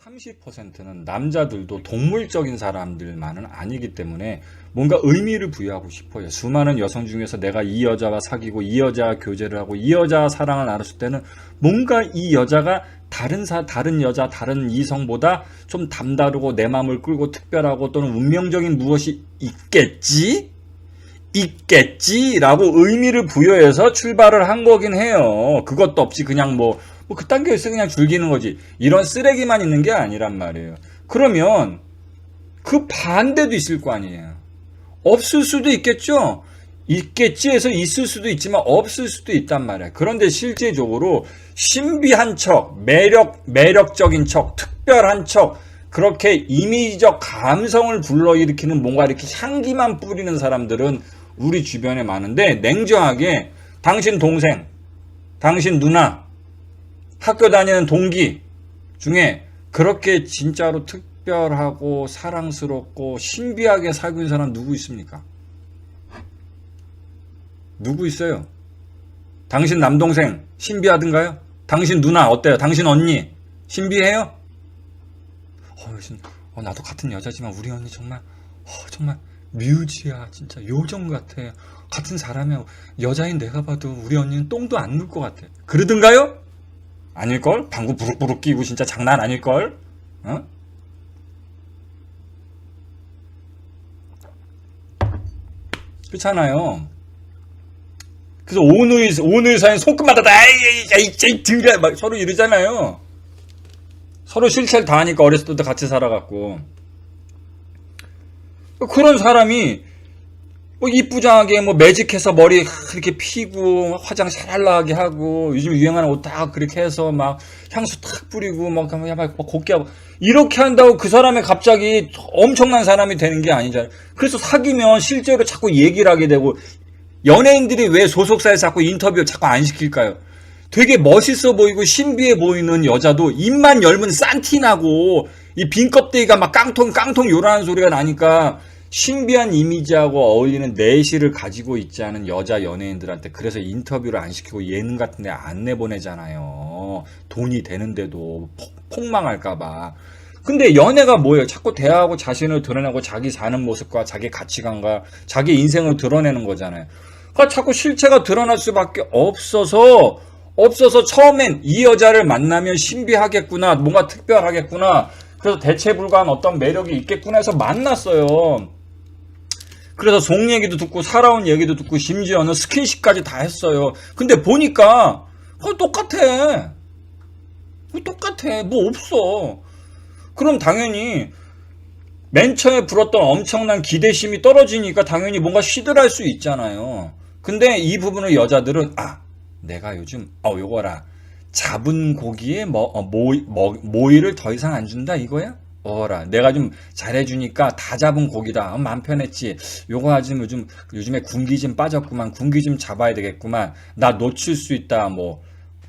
30%는 남자들도 동물적인 사람들만은 아니기 때문에 뭔가 의미를 부여하고 싶어요. 수많은 여성 중에서 내가 이 여자와 사귀고 이 여자와 교제를 하고 이 여자와 사랑을 나눴을 때는 뭔가 이 여자가 다른 여자, 다른 이성보다 좀 남다르고 내 마음을 끌고 특별하고 또는 운명적인 무엇이 있겠지라고 의미를 부여해서 출발을 한 거긴 해요. 그것도 없이 그냥 뭐 그딴 게 있어 그냥 즐기는 거지. 이런 쓰레기만 있는 게 아니란 말이에요. 그러면 그 반대도 있을 거 아니에요. 없을 수도 있겠죠. 있겠지 해서 있을 수도 있지만 없을 수도 있단 말이에요. 그런데 실제적으로 신비한 척, 매력적인 척, 특별한 척, 그렇게 이미지적 감성을 불러일으키는 뭔가 이렇게 향기만 뿌리는 사람들은 우리 주변에 많은데, 냉정하게 당신 동생, 당신 누나, 학교 다니는 동기 중에 그렇게 진짜로 특별하고 사랑스럽고 신비하게 살고 있는 사람 누구 있습니까? 누구 있어요? 당신 남동생 신비하든가요? 당신 누나 어때요? 당신 언니 신비해요? 나도 같은 여자지만 우리 언니 정말 뮤지야. 진짜 요정 같아. 같은 사람이야. 여자인 내가 봐도 우리 언니는 똥도 안 눌 것 같아. 그러든가요? 아닐걸? 방구 부룩부룩 끼고 진짜 장난 아닐걸? 어? 그렇잖아요. 그래서 온 의사인 손끝마다 다 들려 막 서로 이러잖아요. 서로 실체를 다 하니까 어렸을 때부터 같이 살아갖고. 그런 사람이 이쁘장하게 매직해서 머리 그렇게 피고 화장 샤랄라하게 하고 요즘 유행하는 옷 딱 그렇게 해서 막 향수 탁 뿌리고 막 곱게 하고 이렇게 한다고 그 사람이 갑자기 엄청난 사람이 되는 게 아니잖아요. 그래서 사귀면 실제로 자꾸 얘기를 하게 되고, 연예인들이 왜 소속사에서 자꾸 인터뷰 자꾸 안 시킬까요? 되게 멋있어 보이고 신비해 보이는 여자도 입만 열면 싼티나고 이 빈 껍데기가 막 깡통 요란한 소리가 나니까 신비한 이미지하고 어울리는 내실을 가지고 있지 않은 여자 연예인들한테 그래서 인터뷰를 안 시키고 예능 같은 데 안 내보내잖아요. 돈이 되는데도 폭망할까봐. 근데 연애가 뭐예요? 자꾸 대화하고 자신을 드러내고 자기 사는 모습과 자기 가치관과 자기 인생을 드러내는 거잖아요. 그러니까 자꾸 실체가 드러날 수밖에 없어서 처음엔 이 여자를 만나면 신비하겠구나, 뭔가 특별하겠구나, 그래서 대체 불가한 어떤 매력이 있겠구나 해서 만났어요. 그래서 속 얘기도 듣고 살아온 얘기도 듣고 심지어는 스킨십까지 다 했어요. 근데 보니까 똑같아. 뭐 없어. 그럼 당연히 맨 처음에 불었던 엄청난 기대심이 떨어지니까 당연히 뭔가 시들할 수 있잖아요. 근데 이 부분을 여자들은 내가 요즘 요거라 잡은 고기에 모이를 더 이상 안 준다 이거야? 내가 좀 잘해주니까 다 잡은 고기다. 마음 편했지. 요거 하지 요즘에 군기 좀 빠졌구만. 군기 좀 잡아야 되겠구만. 나 놓칠 수 있다.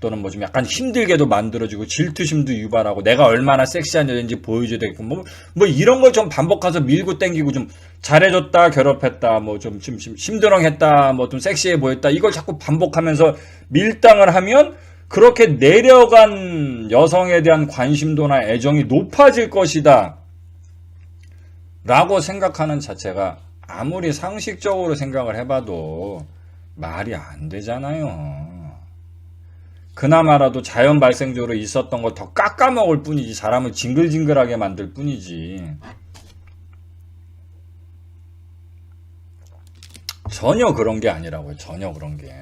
또는 좀 약간 힘들게도 만들어주고 질투심도 유발하고 내가 얼마나 섹시한 여자인지 보여줘야 되겠고 이런 걸 좀 반복해서 밀고 땡기고 좀 잘해줬다 괴롭혔다 좀 힘들어했다 좀 섹시해 보였다 이걸 자꾸 반복하면서 밀당을 하면 그렇게 내려간 여성에 대한 관심도나 애정이 높아질 것이다 라고 생각하는 자체가 아무리 상식적으로 생각을 해봐도 말이 안 되잖아요. 그나마라도 자연 발생적으로 있었던 걸 더 깎아먹을 뿐이지 사람을 징글징글하게 만들 뿐이지 전혀 그런 게 아니라고요. 전혀 그런 게.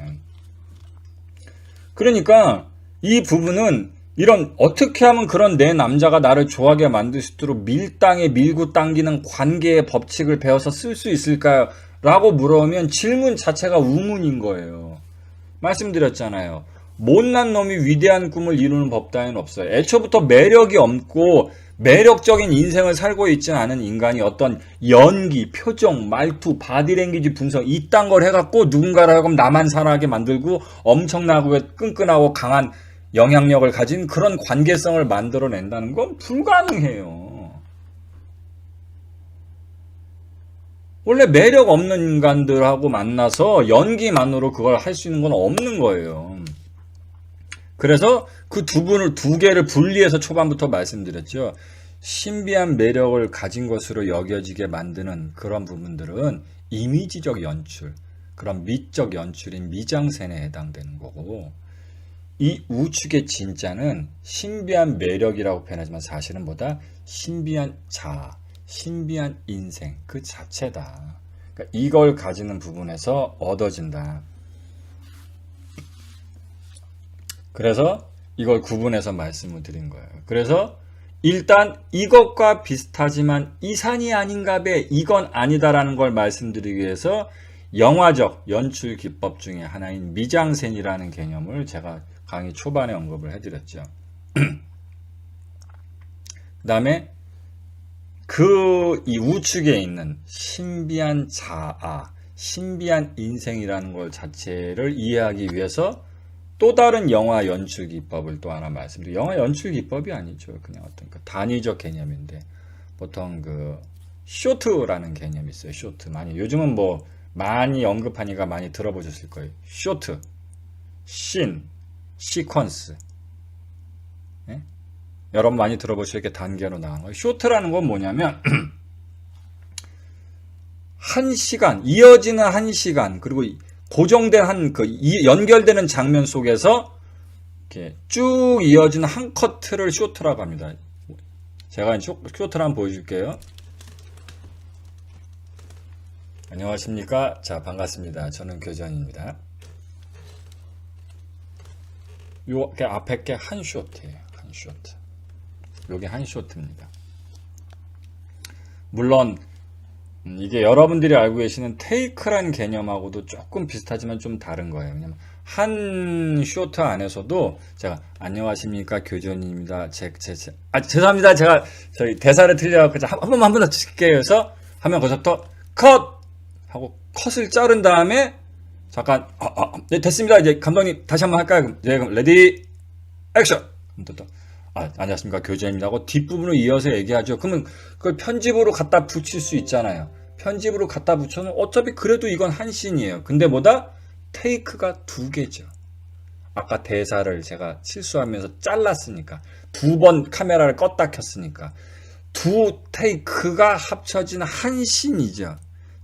그러니까 이 부분은 이런 어떻게 하면 그런 내 남자가 나를 좋아하게 만들 수 있도록 밀당에 밀고 당기는 관계의 법칙을 배워서 쓸 수 있을까요? 라고 물어보면 질문 자체가 우문인 거예요. 말씀드렸잖아요. 못난 놈이 위대한 꿈을 이루는 법 따위는 없어요. 애초부터 매력이 없고 매력적인 인생을 살고 있지 않은 인간이 어떤 연기, 표정, 말투, 바디랭귀지 분석 이딴 걸 해갖고 누군가를 하여금 나만 살아가게 만들고 엄청나고 끈끈하고 강한 영향력을 가진 그런 관계성을 만들어낸다는 건 불가능해요. 원래 매력 없는 인간들하고 만나서 연기만으로 그걸 할 수 있는 건 없는 거예요. 그래서 그 두 개를 분리해서 초반부터 말씀드렸죠. 신비한 매력을 가진 것으로 여겨지게 만드는 그런 부분들은 이미지적 연출, 그런 미적 연출인 미장센에 해당되는 거고, 이 우측의 진짜는 신비한 매력이라고 표현하지만 사실은 뭐다? 신비한 자아, 신비한 인생 그 자체다. 그러니까 이걸 가지는 부분에서 얻어진다. 그래서 이걸 구분해서 말씀을 드린 거예요. 그래서 일단 이것과 비슷하지만 이산이 아닌가 배 이건 아니다라는 걸 말씀드리기 위해서 영화적 연출 기법 중에 하나인 미장센이라는 개념을 제가 강의 초반에 언급을 해드렸죠. 그 다음에 이 우측에 있는 신비한 자아, 신비한 인생이라는 것 자체를 이해하기 위해서 또 다른 영화 연출 기법을 또 하나 말씀드려요. 영화 연출 기법이 아니죠. 그냥 어떤 그 단위적 개념인데 보통 그 쇼트라는 개념이 있어요. 쇼트 요즘은 뭐 많이 언급하니까 많이 들어보셨을 거예요. 쇼트, 씬, 시퀀스. 네? 여러분 많이 들어보시게 단계로 나간 거예요. 쇼트라는 건 뭐냐면 한 시간, 이어지는 한 시간, 그리고 고정된 연결되는 장면 속에서 이렇게 쭉 이어지는 한 커트를 쇼트라고 합니다. 제가 쇼트를 한번 보여줄게요. 안녕하십니까? 자, 반갑습니다. 저는 교전입니다. 요 앞에 게 한 쇼트예요. 한 쇼트. 요게 한 쇼트입니다. 물론 이게 여러분들이 알고 계시는 테이크라는 개념하고도 조금 비슷하지만 좀 다른 거예요. 왜냐면 한 쇼트 안에서도 제가 안녕하십니까 교전입니다. 죄송합니다. 제가 저희 대사를 틀려갖고 한 번 더 칠게요. 해서 하면 거기서부터 컷 하고 컷을 자른 다음에 잠깐 네, 됐습니다. 이제 감독님 다시 한번 할까요? 네, 그럼 레디 액션. 안녕하십니까 교전입니다 하고 뒷부분을 이어서 얘기하죠. 그러면 그걸 편집으로 갖다 붙일 수 있잖아요. 편집으로 갖다 붙여는 어차피 그래도 이건 한 씬이에요. 근데 뭐다? 테이크가 두 개죠. 아까 대사를 제가 실수하면서 잘랐으니까 두 번 카메라를 껐다 켰으니까 두 테이크가 합쳐진 한 씬이죠.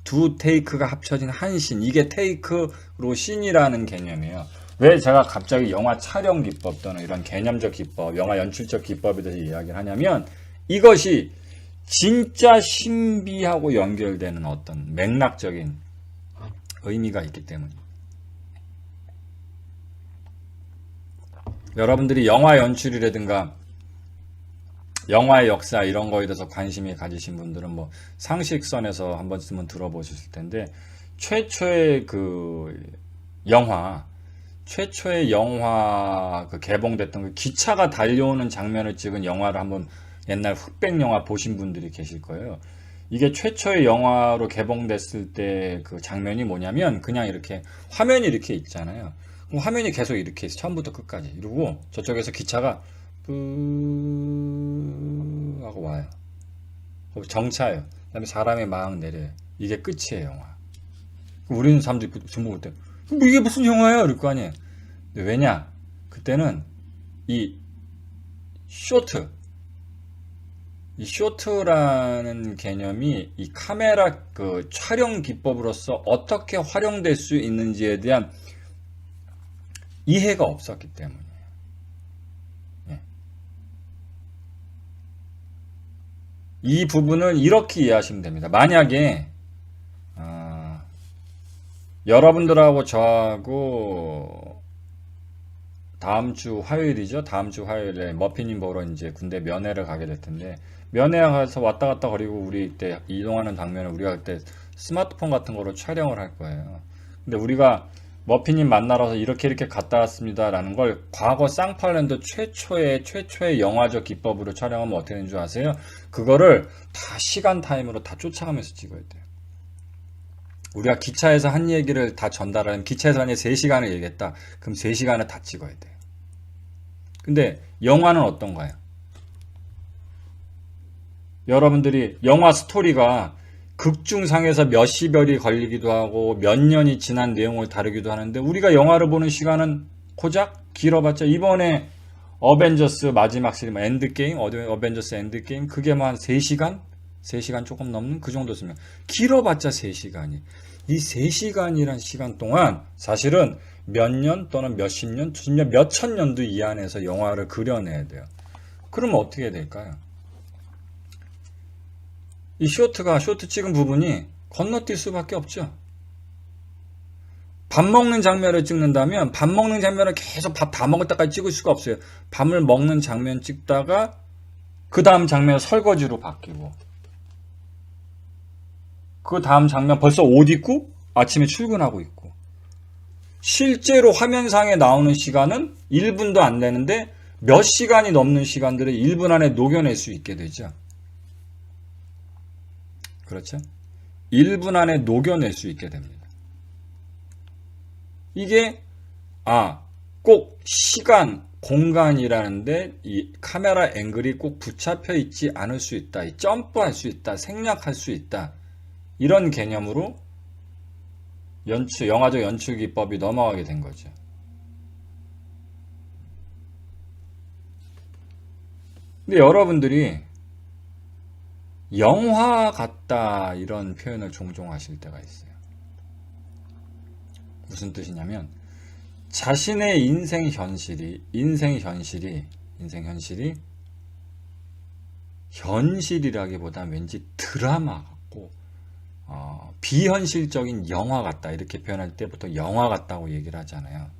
두 테이크가 합쳐진 한 씬. 이게 테이크로 씬이라는 개념이에요. 왜 제가 갑자기 영화 촬영 기법 또는 이런 개념적 기법, 영화 연출적 기법에 대해서 이야기를 하냐면 이것이 진짜 신비하고 연결되는 어떤 맥락적인 의미가 있기 때문입니다. 여러분들이 영화 연출이라든가 영화의 역사 이런 거에 대해서 관심이 가지신 분들은 뭐 상식선에서 한 번쯤은 들어보셨을 텐데 최초의 영화 그 개봉됐던 그 기차가 달려오는 장면을 찍은 영화를 한번 옛날 흑백 영화 보신 분들이 계실 거예요. 이게 최초의 영화로 개봉됐을 때 그 장면이 뭐냐면 그냥 이렇게 화면이 이렇게 있잖아요. 그럼 화면이 계속 이렇게 처음부터 끝까지 이러고 저쪽에서 기차가 뿌 하고 와요. 정차해요. 그다음에 사람이 막 내려요. 이게 끝이에요, 영화. 우리는 사람들이 전부 볼 때 뭐 이게 무슨 영화야? 이럴 거 아니에요. 근데 왜냐? 그때는 이 쇼트라는 개념이 이 카메라 그 촬영 기법으로서 어떻게 활용될 수 있는지에 대한 이해가 없었기 때문이에요. 예. 이 부분을 이렇게 이해하시면 됩니다. 만약에 여러분들하고 저하고 다음 주 화요일이죠. 다음 주 화요일에 머피님 보러 이제 군대 면회를 가게 될 텐데 면회 가서 왔다 갔다 거리고 우리 이때 이동하는 장면을 우리가 그때 스마트폰 같은 거로 촬영을 할 거예요. 근데 우리가 머피님 만나러서 이렇게 갔다 왔습니다라는 걸 과거 쌍팔랜드 최초의 영화적 기법으로 촬영하면 어떻게 되는 줄 아세요? 그거를 다 시간 타임으로 다 쫓아가면서 찍어야 돼요. 우리가 기차에서 한 얘기를 다 전달하면 기차에서 만약에 3시간을 얘기했다. 그럼 3시간을 다 찍어야 돼요. 근데 영화는 어떤가요? 여러분들이 영화 스토리가 극중상에서 몇십여리 걸리기도 하고 몇 년이 지난 내용을 다루기도 하는데 우리가 영화를 보는 시간은 고작 길어봤자 이번에 어벤져스 마지막 시리즈, 엔드게임, 어벤져스 엔드게임, 그게 뭐 한 3시간? 3시간 조금 넘는 그 정도 쓰면. 길어봤자 3시간이. 이 3시간이란 시간 동안 사실은 몇 년 또는 몇십 년, 몇천 년도 이 안에서 영화를 그려내야 돼요. 그러면 어떻게 될까요? 이 쇼트 찍은 부분이 건너뛸 수밖에 없죠. 밥 먹는 장면을 찍는다면 밥 먹는 장면을 계속 밥 다 먹을 때까지 찍을 수가 없어요. 밥을 먹는 장면 찍다가 그 다음 장면 설거지로 바뀌고 그 다음 장면 벌써 옷 입고 아침에 출근하고 있고 실제로 화면상에 나오는 시간은 1분도 안 되는데 몇 시간이 넘는 시간들을 1분 안에 녹여낼 수 있게 되죠. 그렇죠? 1분 안에 녹여낼 수 있게 됩니다. 이게 꼭 시간, 공간이라는데 이 카메라 앵글이 꼭 붙잡혀 있지 않을 수 있다. 점프할 수 있다. 생략할 수 있다. 이런 개념으로 영화적 연출 기법이 넘어가게 된 거죠. 근데 여러분들이 영화 같다 이런 표현을 종종 하실 때가 있어요. 무슨 뜻이냐면 자신의 인생 현실이 현실이라기보다 왠지 드라마 같고 비현실적인 영화 같다 이렇게 표현할 때 보통 영화 같다고 얘기를 하잖아요.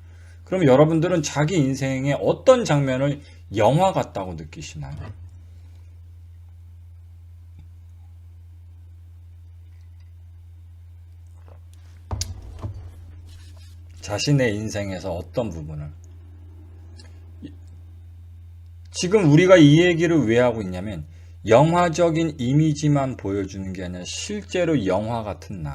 그럼 여러분들은 자기 인생의 어떤 장면을 영화 같다고 느끼시나요? 자신의 인생에서 어떤 부분을 지금 우리가 이 얘기를 왜 하고 있냐면 영화적인 이미지만 보여주는 게 아니라 실제로 영화 같은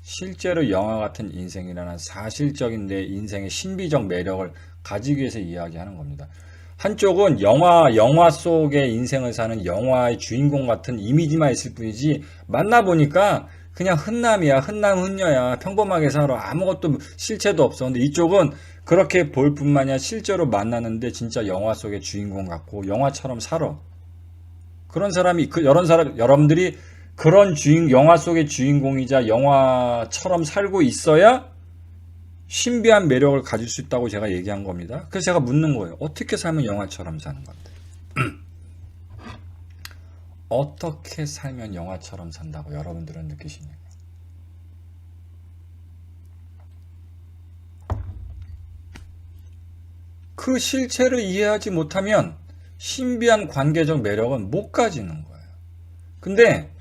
실제로 영화 같은 인생이라는 사실적인 내 인생의 신비적 매력을 가지기 위해서 이야기하는 겁니다. 한쪽은 영화 속의 인생을 사는 영화의 주인공 같은 이미지만 있을 뿐이지 만나보니까 그냥 흔남이야, 흔녀야, 평범하게 살아, 아무것도 실체도 없어. 근데 이쪽은 그렇게 볼 뿐만 아니라 실제로 만나는데 진짜 영화 속의 주인공 같고 영화처럼 살아. 그런 사람이 여러분들이 그런 영화 속의 주인공이자 영화처럼 살고 있어야 신비한 매력을 가질 수 있다고 제가 얘기한 겁니다. 그래서 제가 묻는 거예요. 어떻게 살면 영화처럼 사는 건데? 어떻게 살면 영화처럼 산다고 여러분들은 느끼시냐고. 그 실체를 이해하지 못하면 신비한 관계적 매력은 못 가지는 거예요. 근데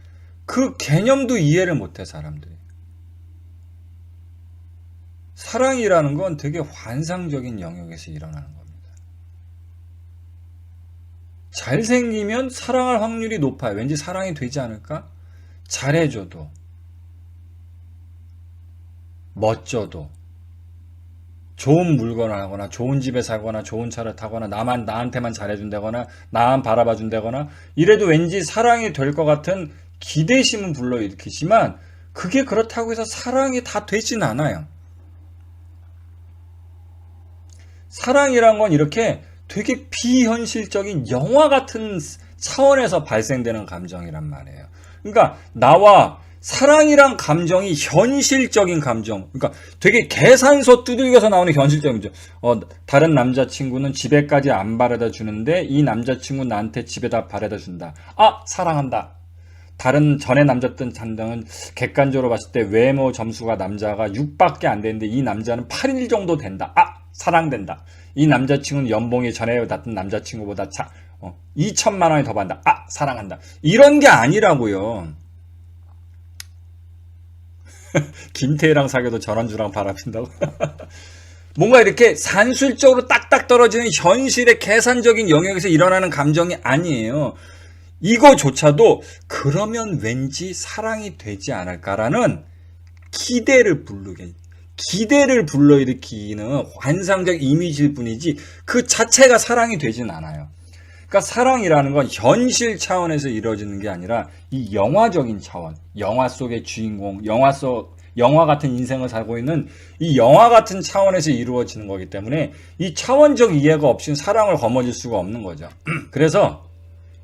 그 개념도 이해를 못해 사람들이. 사랑이라는 건 되게 환상적인 영역에서 일어나는 겁니다. 잘생기면 사랑할 확률이 높아요. 왠지 사랑이 되지 않을까? 잘해줘도, 멋져도, 좋은 물건을 하거나, 좋은 집에 살거나, 좋은 차를 타거나, 나한테만 잘해준다거나, 나만 바라봐준다거나, 이래도 왠지 사랑이 될 것 같은 기대심은 불러일으키지만, 그게 그렇다고 해서 사랑이 다 되진 않아요. 사랑이란 건 이렇게 되게 비현실적인 영화 같은 차원에서 발생되는 감정이란 말이에요. 그러니까 나와 사랑이란 감정이 현실적인 감정, 그러니까 되게 계산서 두들겨서 나오는 현실적인 감정. 다른 남자친구는 집에까지 안 바래다 주는데 이 남자친구는 나한테 집에다 바래다 준다. 사랑한다. 다른 전에 남자던 담당은 객관적으로 봤을 때 외모 점수가 남자가 6밖에 안 되는데 이 남자는 8일 정도 된다. 사랑된다. 이 남자친구는 연봉이 전에 갔던 남자친구보다 2천만 원이 더 받는다. 사랑한다. 이런 게 아니라고요. 김태희랑 사귀어도 전원주랑 바라본다고. 뭔가 이렇게 산술적으로 딱딱 떨어지는 현실의 계산적인 영역에서 일어나는 감정이 아니에요. 이거조차도 그러면 왠지 사랑이 되지 않을까라는 기대를 불러일으키는 환상적 이미지일 뿐이지 그 자체가 사랑이 되진 않아요. 그러니까 사랑이라는 건 현실 차원에서 이루어지는 게 아니라 이 영화적인 차원, 영화 속의 주인공, 영화 속 영화 같은 인생을 살고 있는 이 영화 같은 차원에서 이루어지는 거기 때문에 이 차원적 이해가 없이는 사랑을 거머쥘 수가 없는 거죠. 그래서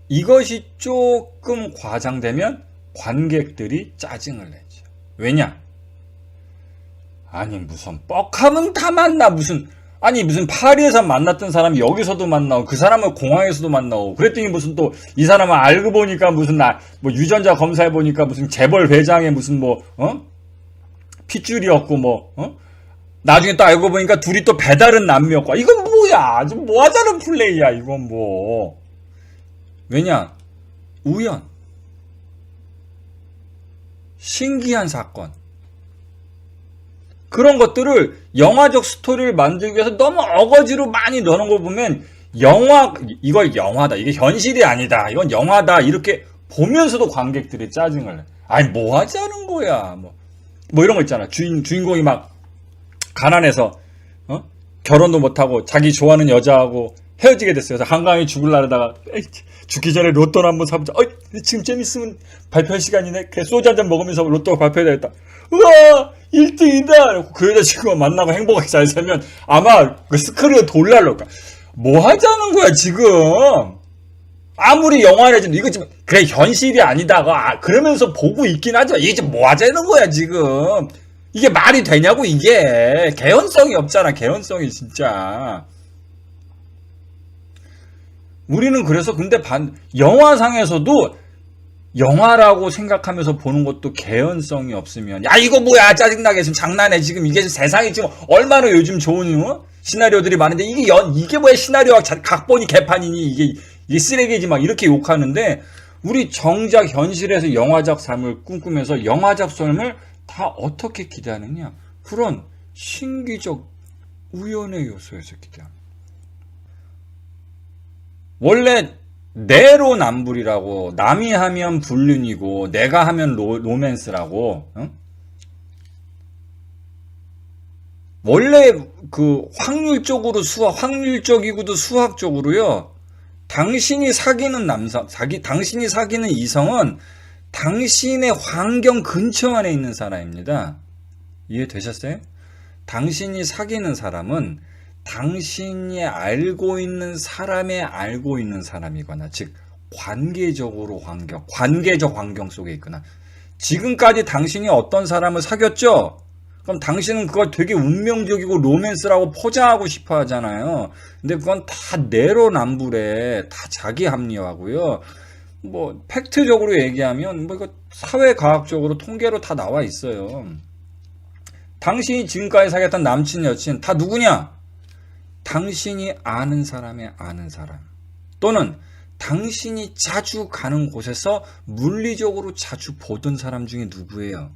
이것이 조금 과장되면 관객들이 짜증을 내죠. 왜냐? 아니 무슨 뻑하면 다 만나 무슨 파리에서 만났던 사람이 여기서도 만나고 그 사람은 공항에서도 만나고 그랬더니 무슨 또 이 사람은 알고 보니까 무슨 뭐 유전자 검사해 보니까 무슨 재벌 회장에 무슨 핏줄이었고 나중에 또 알고 보니까 둘이 또 배다른 남매였고 이건 뭐야 좀 뭐하자는 플레이야 이건 뭐 왜냐 우연 신기한 사건 그런 것들을 영화적 스토리를 만들기 위해서 너무 어거지로 많이 넣는 걸 보면 이걸 영화다. 이게 현실이 아니다. 이건 영화다. 이렇게 보면서도 관객들이 짜증을 내. 아니, 뭐 하자는 거야. 뭐 이런 거 있잖아. 주인공이 막 가난해서, 결혼도 못하고 자기 좋아하는 여자하고 헤어지게 됐어요. 그래서 한강에 죽을라다가 죽기 전에 로또나 한번 사보자. 지금 재밌으면 발표할 시간이네. 그래, 소주 한잔 먹으면서 로또 발표해야 되겠다. 우와! 1등이다! 그 여자친구가 만나고 행복하게 잘 살면 아마 그 스크린을 돌날로 거야. 뭐 하자는 거야, 지금? 아무리 영화라지도 이거 지금, 그래, 현실이 아니다가, 그러면서 보고 있긴 하지만 이게 지금 뭐 하자는 거야, 지금? 이게 말이 되냐고, 이게. 개연성이 없잖아, 개연성이 진짜. 우리는 그래서 근데 영화상에서도 영화라고 생각하면서 보는 것도 개연성이 없으면 야 이거 뭐야 짜증나게 지금 장난해 지금 이게 세상에 지금 얼마나 요즘 좋은 시나리오들이 많은데 이게 뭐야 시나리오와 각본이 개판이니 이게 쓰레기지 막 이렇게 욕하는데 우리 정작 현실에서 영화적 삶을 꿈꾸면서 영화적 삶을 다 어떻게 기대하느냐 그런 신기적 우연의 요소에서 기대합니다. 원래 내로남불이라고 남이 하면 불륜이고 내가 하면 로맨스라고 원래 그 확률적이고도 수학적으로요 당신이 사귀는 당신이 사귀는 이성은 당신의 환경 근처 안에 있는 사람입니다. 이해되셨어요? 당신이 사귀는 사람은 당신이 알고 있는 사람의 알고 있는 사람이거나 즉 관계적 환경 속에 있거나 지금까지 당신이 어떤 사람을 사귀었죠? 그럼 당신은 그걸 되게 운명적이고 로맨스라고 포장하고 싶어 하잖아요. 근데 그건 다 내로남불에 다 자기 합리화고요. 뭐 팩트적으로 얘기하면 뭐 이거 사회과학적으로 통계로 다 나와 있어요. 당신이 지금까지 사귀었던 남친 여친 다 누구냐? 당신이 아는 사람의 아는 사람 또는 당신이 자주 가는 곳에서 물리적으로 자주 보던 사람 중에 누구예요?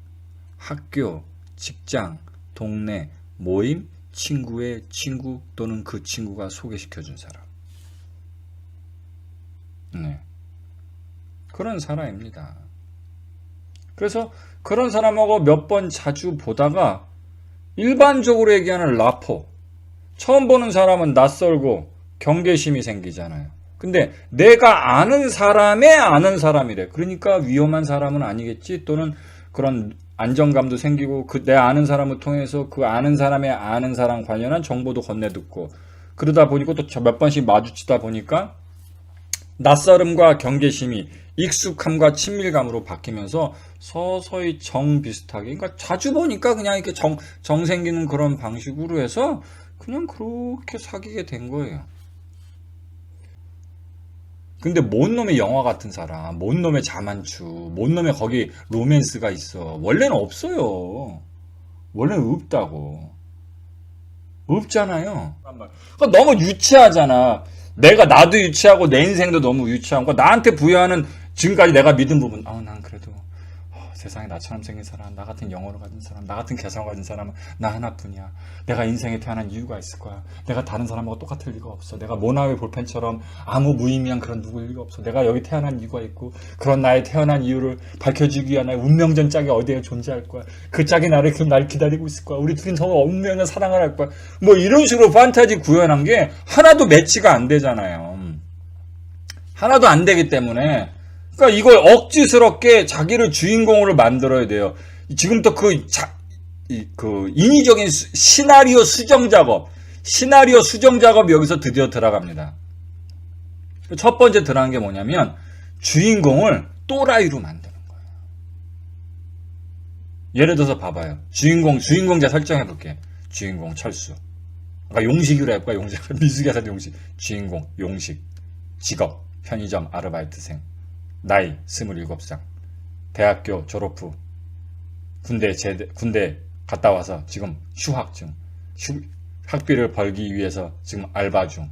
학교, 직장, 동네, 모임, 친구의 친구 또는 그 친구가 소개시켜준 사람. 네. 그런 사람입니다. 그래서 그런 사람하고 몇 번 자주 보다가 일반적으로 얘기하는 라포 처음 보는 사람은 낯설고 경계심이 생기잖아요. 근데 내가 아는 사람의 아는 사람이래. 그러니까 위험한 사람은 아니겠지? 또는 그런 안정감도 생기고 내 아는 사람을 통해서 그 아는 사람의 아는 사람 관련한 정보도 건네듣고 그러다 보니까 또 몇 번씩 마주치다 보니까 낯설음과 경계심이 익숙함과 친밀감으로 바뀌면서 서서히 정 비슷하게 그러니까 자주 보니까 그냥 이렇게 정 생기는 그런 방식으로 해서 그냥 그렇게 사귀게 된 거예요. 근데 뭔 놈의 영화 같은 사람, 뭔 놈의 자만추, 뭔 놈의 거기 로맨스가 있어. 원래는 없어요. 원래는 없다고. 없잖아요. 그러니까 너무 유치하잖아. 나도 유치하고 내 인생도 너무 유치하고 나한테 부여하는 지금까지 내가 믿은 부분. 난 그래도 세상에 나처럼 생긴 사람, 나 같은 영혼을 가진 사람, 나 같은 개성을 가진 사람은 나 하나뿐이야. 내가 인생에 태어난 이유가 있을 거야. 내가 다른 사람하고 똑같을 리가 없어. 내가 모나의 볼펜처럼 아무 무의미한 그런 누구일 리가 없어. 내가 여기 태어난 이유가 있고 그런 나의 태어난 이유를 밝혀주기 위한 나의 운명전 짝이 어디에 존재할 거야. 그 짝이 날 기다리고 있을 거야. 우리 둘은 서로 운명의 사랑을 할 거야. 뭐 이런 식으로 판타지 구현한 게 하나도 매치가 안 되잖아요. 하나도 안 되기 때문에 그러니까 이걸 억지스럽게 자기를 주인공으로 만들어야 돼요. 지금부터 그 인위적인 시나리오 수정 작업이 여기서 드디어 들어갑니다. 첫 번째 들어간 게 뭐냐면 주인공을 또라이로 만드는 거예요. 예를 들어서 봐봐요. 주인공 제가 설정해 볼게. 주인공 철수. 아까 용식이로 해볼까? 용식. 미숙에서 용식. 주인공 용식. 직업 편의점 아르바이트생. 나이 27살. 대학교 졸업 후 군대 갔다 와서 지금 휴학 중. 학비를 벌기 위해서 지금 알바 중.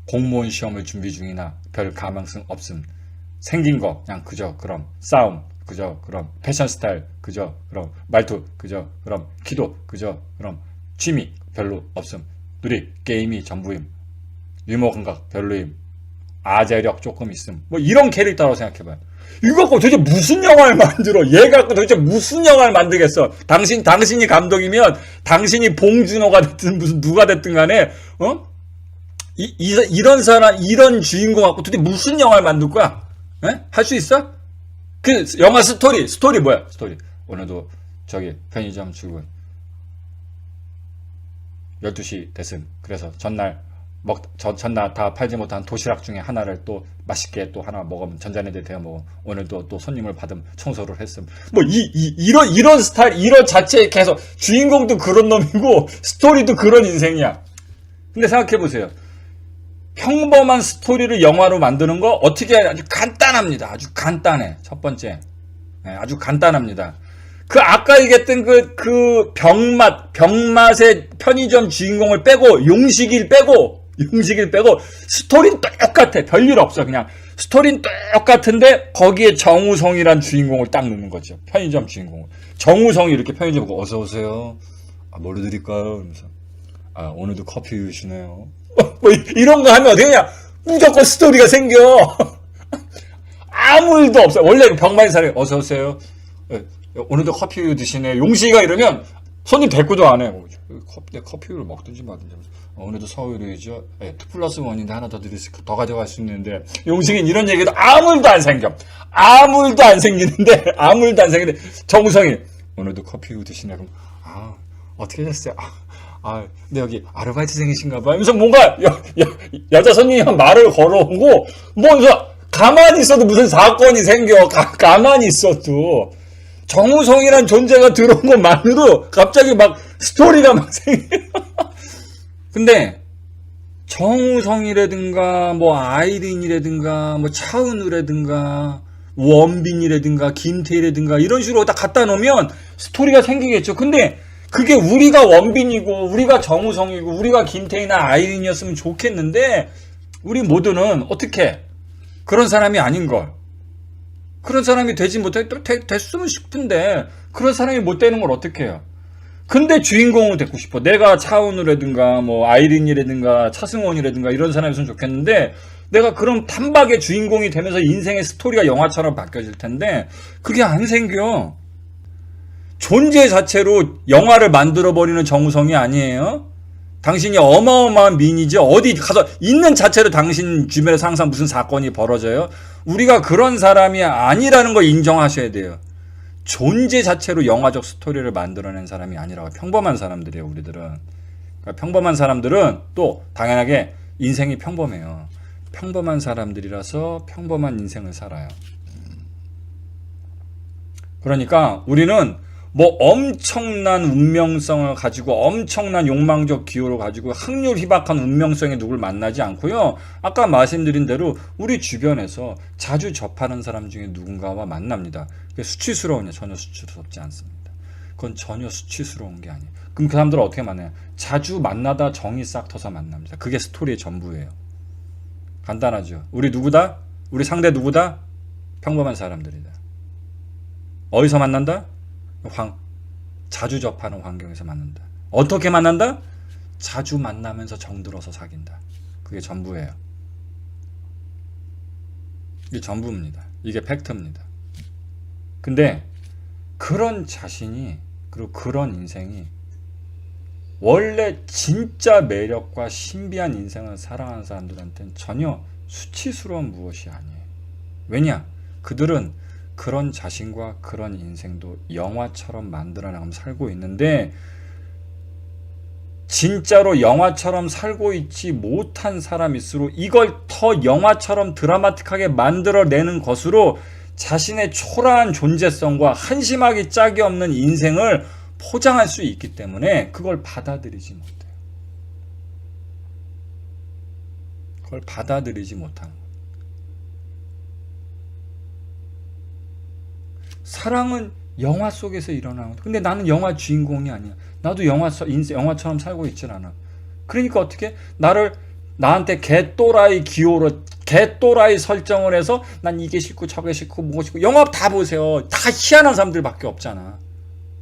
공무원 시험을 준비 중이나 별 가망성 없음. 생긴 거 그냥 그저 그럼. 싸움 그저 그럼. 패션 스타일 그저 그럼. 말투 그저 그럼. 키도 그저 그럼. 취미 별로 없음. 누리 게임이 전부임. 유머 감각 별로임. 아재력 조금 있음. 뭐 이런 캐릭터라고 생각해봐요. 이거 갖고 도대체 무슨 영화를 만들어? 얘 갖고 도대체 무슨 영화를 만들겠어? 당신이 감독이면 당신이 봉준호가 됐든 무슨 누가 됐든 간에 이런 사람 이런 주인공 갖고 도대체 무슨 영화를 만들 거야? 할 수 있어? 그 영화 스토리 뭐야? 스토리 오늘도 저기 편의점 출근 12시 됐음. 그래서 전날 다 팔지 못한 도시락 중에 하나를 또 맛있게 또 하나 먹으면 전자레인지에 데워 먹어. 오늘도 또 손님을 받음 청소를 했음. 뭐 이런 스타일 이런 자체에 계속 주인공도 그런 놈이고 스토리도 그런 인생이야. 근데 생각해 보세요. 평범한 스토리를 영화로 만드는 거 어떻게 아주 간단합니다. 아주 간단해. 첫 번째. 아주 간단합니다. 그 아까 얘기했던 그 병맛의 편의점 주인공을 빼고 용식일 빼고 스토리는 똑같아. 별일 없어. 그냥 스토리는 똑같은데 거기에 정우성이란 주인공을 딱 넣는 거죠. 편의점 주인공을. 정우성이 이렇게 편의점 보고 어서 오세요. 뭐로 드릴까요? 이러면서 오늘도 커피 주시네요. 뭐 이런 거 하면 어떻게 냐 무조건 스토리가 생겨. 아무 일도 없어. 원래 병만인 사람이 어서 오세요. 오늘도 커피 드시네. 용식이가 이러면 손님 대꾸도 안 해. 커피를 먹든지 말든지. 오늘도 서울이죠. 2+1인데 하나 더 더 가져갈 수 있는데. 용식이는 이런 얘기도 아무 일도 안 생겨. 아무 일도 안 생기는데 정우성이 오늘도 커피 드시네. 그럼 어떻게 됐어요? 근데 여기 아르바이트생이신가 봐요. 하면서 뭔가 여자 손님이 말을 걸어오고 뭐 가만히 있어도 무슨 사건이 생겨. 가만히 있어도 정우성이란 존재가 들어온 것만으로 갑자기 막 스토리가 막 생겨. 근데 정우성이라든가 뭐 아이린이라든가 뭐 차은우라든가 원빈이라든가 김태희라든가 이런 식으로 다 갖다 놓으면 스토리가 생기겠죠. 근데 그게 우리가 원빈이고 우리가 정우성이고 우리가 김태희나 아이린이었으면 좋겠는데 우리 모두는 어떻게 그런 사람이 아닌걸. 그런 사람이 되지 못해 됐으면 싶은데 그런 사람이 못 되는 걸 어떻게 해요? 근데 주인공으로 되고 싶어. 내가 차은우라든가 뭐 아이린이라든가 차승원이라든가 이런 사람이었으면 좋겠는데 내가 그런 단박에 주인공이 되면서 인생의 스토리가 영화처럼 바뀌어질 텐데 그게 안 생겨. 존재 자체로 영화를 만들어버리는 정우성이 아니에요. 당신이 어마어마한 미인이지. 어디 가서 있는 자체로 당신 주변에서 항상 무슨 사건이 벌어져요. 우리가 그런 사람이 아니라는 걸 인정하셔야 돼요. 존재 자체로 영화적 스토리를 만들어낸 사람이 아니라고. 평범한 사람들이에요, 우리들은. 그러니까 평범한 사람들은 또 당연하게 인생이 평범해요. 평범한 사람들이라서 평범한 인생을 살아요. 그러니까 우리는 뭐 엄청난 운명성을 가지고 엄청난 욕망적 기호를 가지고 확률 희박한 운명성의 누굴 만나지 않고요. 아까 말씀드린 대로 우리 주변에서 자주 접하는 사람 중에 누군가와 만납니다. 그게 수치스러우냐? 전혀 수치스럽지 않습니다. 그건 전혀 수치스러운 게 아니에요. 그럼 그 사람들은 어떻게 만나요? 자주 만나다 정이 싹 터서 만납니다. 그게 스토리의 전부예요. 간단하죠. 우리 누구다? 우리 상대 누구다? 평범한 사람들이다. 어디서 만난다? 자주 접하는 환경에서 만난다. 어떻게 만난다? 자주 만나면서 정들어서 사귄다. 그게 전부예요. 이게 전부입니다. 이게 팩트입니다. 근데 그런 자신이 그리고 그런 인생이 원래 진짜 매력과 신비한 인생을 살아가는 사람들한테는 전혀 수치스러운 무엇이 아니에요. 왜냐? 그들은 그런 자신과 그런 인생도 영화처럼 만들어 나가면 살고 있는데, 진짜로 영화처럼 살고 있지 못한 사람일수록 이걸 더 영화처럼 드라마틱하게 만들어내는 것으로 자신의 초라한 존재성과 한심하기 짝이 없는 인생을 포장할 수 있기 때문에 그걸 받아들이지 못해요. 그걸 받아들이지 못하는 거예요. 사랑은 영화 속에서 일어나는 거야. 근데 나는 영화 주인공이 아니야. 나도 영화처럼 살고 있질 않아. 그러니까 어떻게 나한테 개또라이 기호로 개또라이 설정을 해서 난 이게 싫고 저게 싫고 뭐가 싫고, 영화 다 보세요. 다 희한한 사람들밖에 없잖아.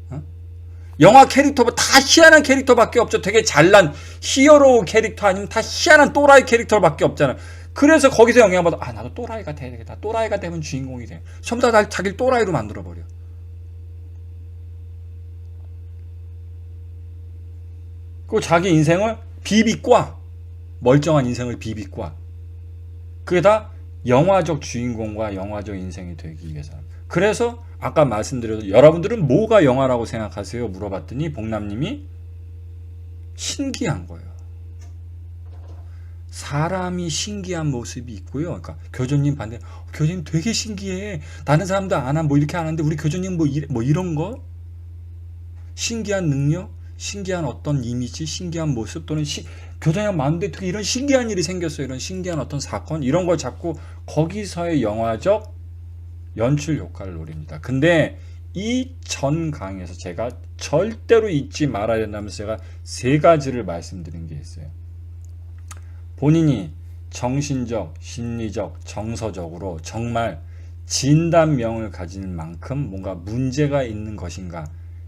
어? 영화 캐릭터 다 희한한 캐릭터밖에 없죠. 되게 잘난 히어로 캐릭터 아니면 다 희한한 또라이 캐릭터밖에 없잖아. 그래서 거기서 영향받아. 나도 또라이가 돼야 되겠다. 또라이가 되면 주인공이 돼. 전부 다 자기를 또라이로 만들어버려. 그 자기 인생을 비비꼬아. 멀쩡한 인생을 비비꼬아. 그게 다 영화적 주인공과 영화적 인생이 되기 위해서. 그래서 아까 말씀드려도 여러분들은 뭐가 영화라고 생각하세요? 물어봤더니 복남님이 신기한 거예요. 사람이 신기한 모습이 있고요. 그러니까 교주님 반대, 교주님 되게 신기해. 다른 사람도 안 한, 뭐 이렇게 안 하는데 우리 교주님 뭐 이런 거? 신기한 능력? 신기한 어떤 이미지? 신기한 모습? 또는 교주님 많은데 되게 이런 신기한 일이 생겼어요. 이런 신기한 어떤 사건? 이런 걸 자꾸 거기서의 영화적 연출 효과를 노립니다. 근데 이 전 강의에서 제가 절대로 잊지 말아야 된다면서 제가 3가지를 말씀드린 게 있어요. 본인이 정신적, 심리적, 정서적으로 정말 진단명을 가진 만큼 뭔가 문제가 있는 것인가,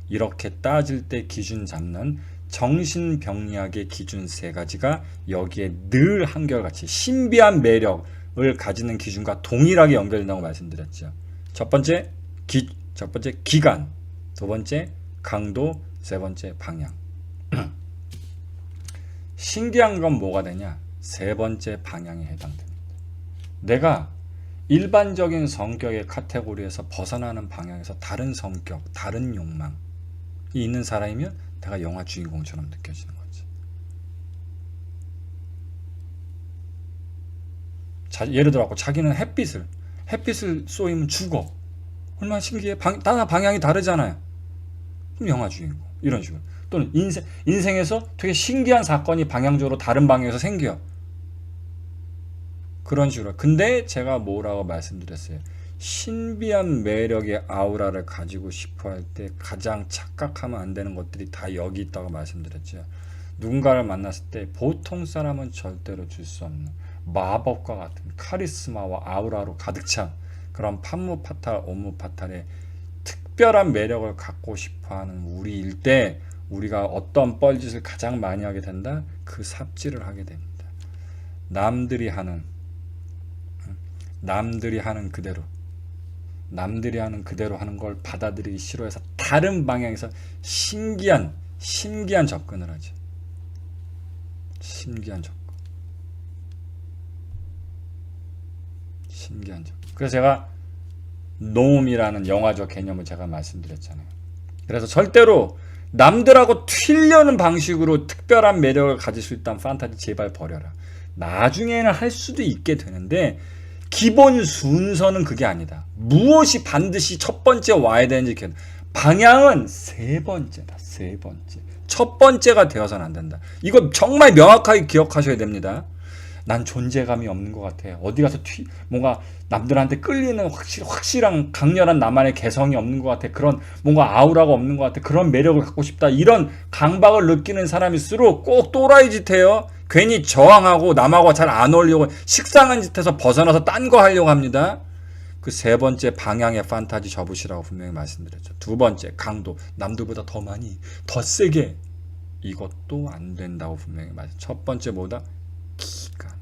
이렇게 따질 때 기준 잡는 정신병리학의 기준 3가지가 여기에 늘 한결같이 신비한 매력을 가지는 기준과 동일하게 연결된다고 말씀드렸죠. 첫 번째 기간, 2번째 강도, 3번째 방향. 신기한 건 뭐가 되냐? 3번째 방향에 해당됩니다. 내가 일반적인 성격의 카테고리에서 벗어나는 방향에서 다른 성격, 다른 욕망이 있는 사람이면 내가 영화 주인공처럼 느껴지는 거지. 예를 들어 자기는 햇빛을 쏘이면 죽어. 얼마나 신기해. 방향이 다르잖아요. 그럼 영화 주인공. 이런 식으로. 또는 인생에서 되게 신기한 사건이 방향적으로 다른 방향에서 생겨. 그런 식으로. 근데 제가 뭐라고 말씀드렸어요? 신비한 매력의 아우라를 가지고 싶어 할 때 가장 착각하면 안 되는 것들이 다 여기 있다고 말씀드렸죠. 누군가를 만났을 때 보통 사람은 절대로 줄 수 없는 마법과 같은 카리스마와 아우라로 가득 찬 그런 판무파탈, 오무파탈의 특별한 매력을 갖고 싶어하는 우리일 때 우리가 어떤 뻘짓을 가장 많이 하게 된다? 그 삽질을 하게 됩니다. 남들이 하는 그대로 하는 걸 받아들이기 싫어해서 다른 방향에서 신기한 접근을 하죠. 신기한 접근. 그래서 제가 노움이라는 영화적 개념을 제가 말씀드렸잖아요. 그래서 절대로 남들하고 튀려는 방식으로 특별한 매력을 가질 수 있다는 판타지 제발 버려라. 나중에는 할 수도 있게 되는데 기본 순서는 그게 아니다. 무엇이 반드시 첫 번째 와야 되는지 방향은 3번째다. 3번째. 첫 번째가 되어서는 안 된다. 이거 정말 명확하게 기억하셔야 됩니다. 난 존재감이 없는 것 같아. 어디 가서 뭔가 남들한테 끌리는 확실한 강렬한 나만의 개성이 없는 것 같아. 그런 뭔가 아우라가 없는 것 같아. 그런 매력을 갖고 싶다. 이런 강박을 느끼는 사람일수록 꼭 또라이 짓 해요. 괜히 저항하고 남하고 잘 안 어울리고 식상한 짓에서 벗어나서 딴 거 하려고 합니다. 그 3번째 방향의 판타지 접으시라고 분명히 말씀드렸죠. 2번째 강도, 남들보다 더 많이 더 세게, 이것도 안 된다고 분명히 말했죠. 첫 번째 뭐다? 기간.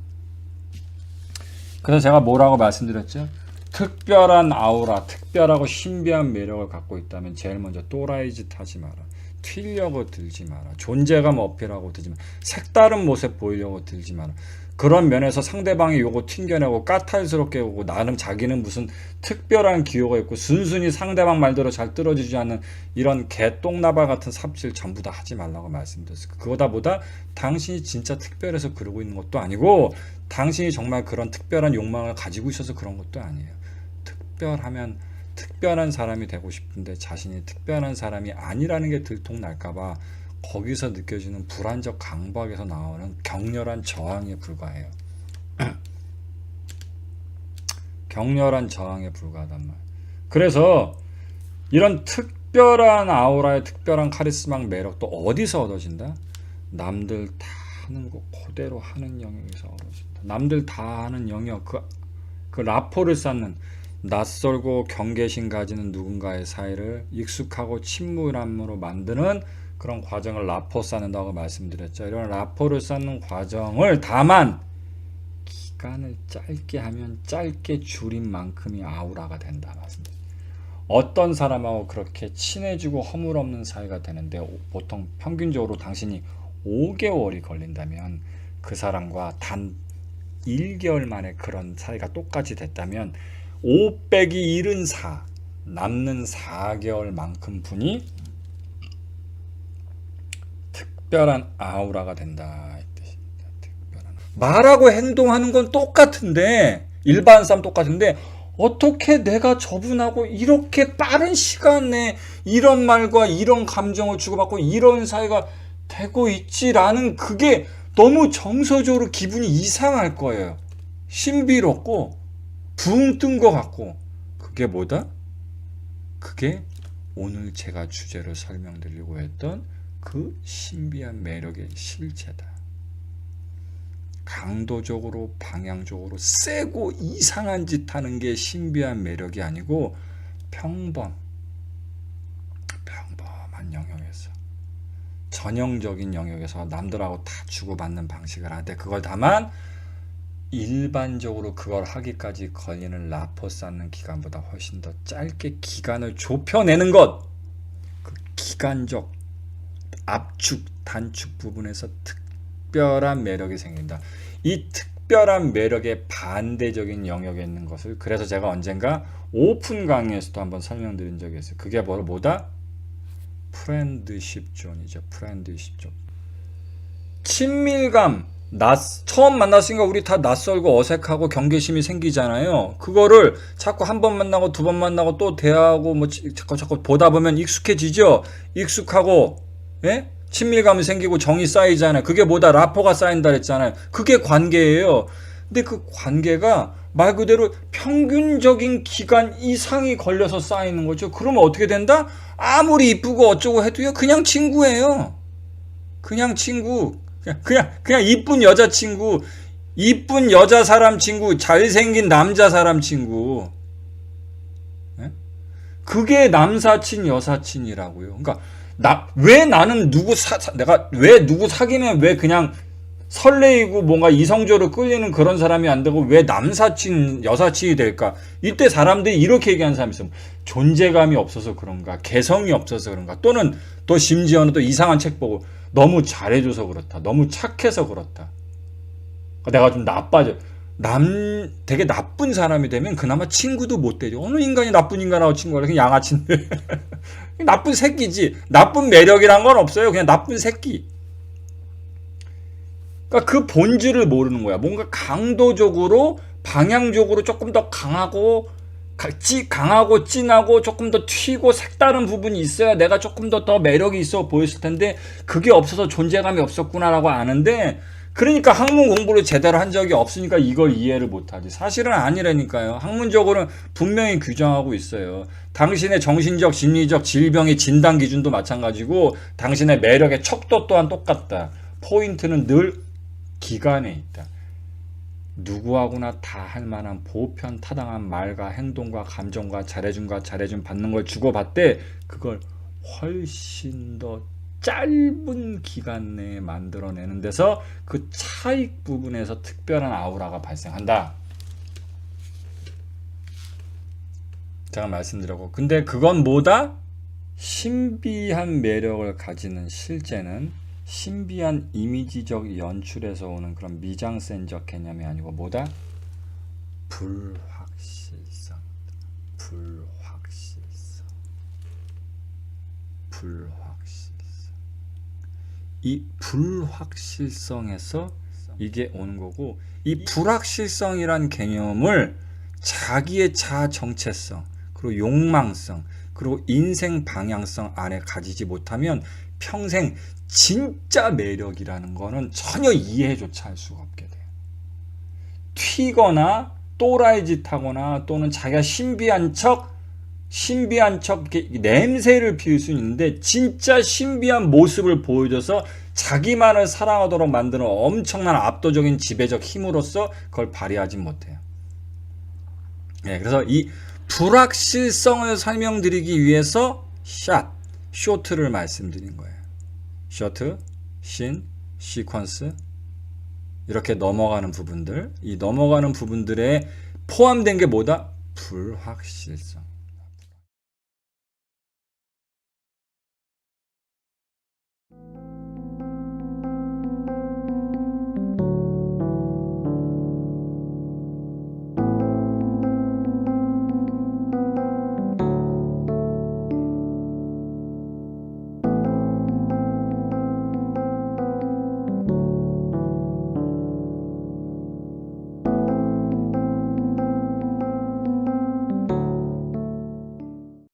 그래서 제가 뭐라고 말씀드렸죠? 특별한 아우라, 특별하고 신비한 매력을 갖고 있다면 제일 먼저 또라이 짓 하지 마라. 튀려고 들지 마라. 존재감 어필하고 들지 마라. 색다른 모습 보이려고 들지 마라. 그런 면에서 상대방이 요거 튕겨내고 까탈스럽게 오고 나름 자기는 무슨 특별한 기호가 있고 순순히 상대방 말대로 잘 떨어지지 않는 이런 개똥나발 같은 삽질 전부 다 하지 말라고 말씀드렸어요. 그거다 보다 당신이 진짜 특별해서 그러고 있는 것도 아니고 당신이 정말 그런 특별한 욕망을 가지고 있어서 그런 것도 아니에요. 특별하면 특별한 사람이 되고 싶은데 자신이 특별한 사람이 아니라는 게 들통날까봐 거기서 느껴지는 불안적 강박에서 나오는 격렬한 저항에 불과해요. 격렬한 저항에 불과하단 말이에요. 그래서 이런 특별한 아우라의 특별한 카리스마 매력도 어디서 얻어진다? 남들 다 하는 거 그대로 하는 영역에서 얻어진다. 남들 다 하는 영역, 그 라포를 쌓는, 낯설고 경계심 가지는 누군가의 사이를 익숙하고 친밀함으로 만드는 그런 과정을 라포 쌓는다고 말씀드렸죠. 이런 라포를 쌓는 과정을 다만 기간을 짧게 하면 짧게 줄인 만큼이 아우라가 된다 말씀드렸죠. 어떤 사람하고 그렇게 친해지고 허물없는 사이가 되는데 보통 평균적으로 당신이 5개월이 걸린다면 그 사람과 단 1개월 만에 그런 사이가 똑같이 됐다면 5 빼기 1은 4 남는 4개월만큼 분이 특별한 아우라가 된다 이 뜻입니다. 특별한. 말하고 행동하는 건 똑같은데 일반 사람 똑같은데 어떻게 내가 저분하고 이렇게 빠른 시간 내에 이런 말과 이런 감정을 주고받고 이런 사이가 되고 있지라는 그게 너무 정서적으로 기분이 이상할 거예요. 신비롭고 붕 뜬 것 같고. 그게 뭐다? 그게 오늘 제가 주제로 설명드리려고 했던 그 신비한 매력의 실체다. 강도적으로 방향적으로 세고 이상한 짓 하는 게 신비한 매력이 아니고 평범한 영역에서 전형적인 영역에서 남들하고 다 주고받는 방식을 하는데 그걸 다만 일반적으로 그걸 하기까지 걸리는 라포 쌓는 기간보다 훨씬 더 짧게 기간을 좁혀내는 것, 그 기간적 압축, 단축 부분에서 특별한 매력이 생긴다. 이 특별한 매력의 반대적인 영역에 있는 것을 그래서 제가 언젠가 오픈 강의에서도 한번 설명드린 적이 있어요. 그게 뭐다? 프렌드십 존이죠. 프렌드십 존. 친밀감, 처음 만났으니까 우리 다 낯설고 어색하고 경계심이 생기잖아요. 그거를 자꾸 한 번 만나고 두 번 만나고 또 대화하고 뭐 자꾸 보다 보면 익숙해지죠. 익숙하고 예? 친밀감이 생기고 정이 쌓이잖아요. 그게 뭐다? 라포가 쌓인다 그랬잖아요. 그게 관계예요. 근데 그 관계가 말 그대로 평균적인 기간 이상이 걸려서 쌓이는 거죠. 그러면 어떻게 된다? 아무리 이쁘고 어쩌고 해도요. 그냥 친구예요. 그냥 친구. 그냥 이쁜 여자친구, 이쁜 여자 사람 친구, 잘생긴 남자 사람 친구. 네? 그게 남사친 여사친이라고요. 그러니까 왜 나는 내가 왜 누구 사귀면 왜 그냥 설레이고 뭔가 이성적으로 끌리는 그런 사람이 안 되고 왜 남사친 여사친이 될까? 이때 사람들이 이렇게 얘기하는 사람이 있어요. 존재감이 없어서 그런가, 개성이 없어서 그런가, 또는 또 심지어는 또 이상한 책 보고 너무 잘해줘서 그렇다, 너무 착해서 그렇다. 내가 좀 나빠져. 되게 나쁜 사람이 되면 그나마 친구도 못 되죠. 어느 인간이 나쁜 인간하고 친구가 그냥 양아치인데. 나쁜 새끼지. 나쁜 매력이란 건 없어요. 그냥 나쁜 새끼. 그러니까 그 본질을 모르는 거야. 뭔가 강도적으로 방향적으로 조금 더 강하고 진하고 조금 더 튀고 색다른 부분이 있어야 내가 조금 더 매력이 있어 보였을 텐데 그게 없어서 존재감이 없었구나라고 아는데 그러니까 학문 공부를 제대로 한 적이 없으니까 이걸 이해를 못하지. 사실은 아니라니까요. 학문적으로는 분명히 규정하고 있어요. 당신의 정신적, 심리적 질병의 진단 기준도 마찬가지고 당신의 매력의 척도 또한 똑같다. 포인트는 늘 기간에 있다. 누구하고나 다 할 만한 보편타당한 말과 행동과 감정과 잘해줌 받는 걸 주고받되 그걸 훨씬 더 짧은 기간 내에 만들어내는 데서 그 차익 부분에서 특별한 아우라가 발생한다. 제가 말씀드렸고 근데 그건 뭐다? 신비한 매력을 가지는 실제는 신비한 이미지적 연출에서 오는 그런 미장센적 개념이 아니고 뭐다? 불확실성. 이 불확실성에서 이게 오는 거고, 이 불확실성이란 개념을 자기의 자아 정체성, 그리고 욕망성, 그리고 인생 방향성 안에 가지지 못하면 평생 진짜 매력이라는 거는 전혀 이해조차 할 수가 없게 돼요. 튀거나 또라이 짓 하거나 또는 자기가 신비한 척 이렇게 냄새를 피울 수 있는데, 진짜 신비한 모습을 보여줘서 자기만을 사랑하도록 만드는 엄청난 압도적인 지배적 힘으로써 그걸 발휘하지 못해요. 네, 그래서 이 불확실성을 설명드리기 위해서 쇼트를 말씀드린 거예요. 쇼트, 신, 시퀀스, 이렇게 넘어가는 부분들, 이 넘어가는 부분들에 포함된 게 뭐다? 불확실성.